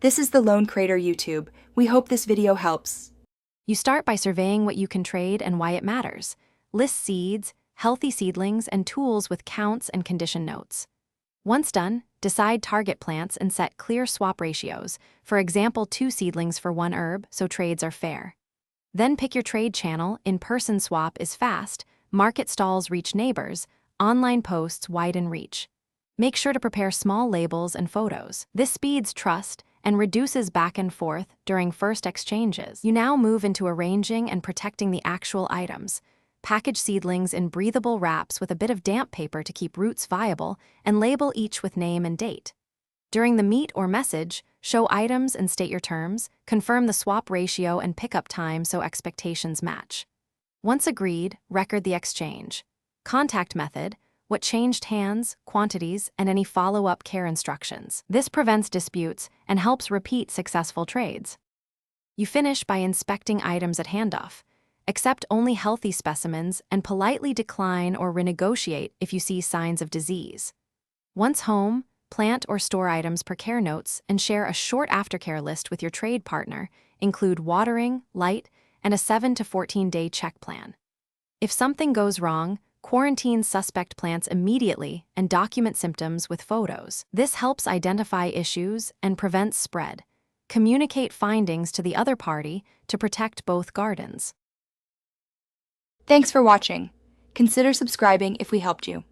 This is the Lone Crater YouTube. We hope this video helps. You start by surveying what you can trade and why it matters. List seeds, healthy seedlings, and tools with counts and condition notes. Once done, decide target plants and set clear swap ratios, for example 2 seedlings for 1 herb, so trades are fair. Then pick your trade channel. In-person swap is fast, market stalls reach neighbors, online posts widen reach. Make sure to prepare small labels and photos. This speeds trust and reduces back and forth during first exchanges. You now move into arranging and protecting the actual items. Package seedlings in breathable wraps with a bit of damp paper to keep roots viable, and label each with name and date. During the meet or message, show items and state your terms, confirm the swap ratio and pickup time so expectations match. Once agreed, record the exchange. Contact method, what changed hands, quantities, and any follow-up care instructions. This prevents disputes and helps repeat successful trades. You finish by inspecting items at handoff. Accept only healthy specimens and politely decline or renegotiate if you see signs of disease. Once home, plant or store items per care notes and share a short aftercare list with your trade partner. Include watering, light, and a 7 to 14-day check plan. If something goes wrong, quarantine suspect plants immediately and document symptoms with photos. This helps identify issues and prevents spread. Communicate findings to the other party to protect both gardens. Thanks for watching. Consider subscribing if we helped you.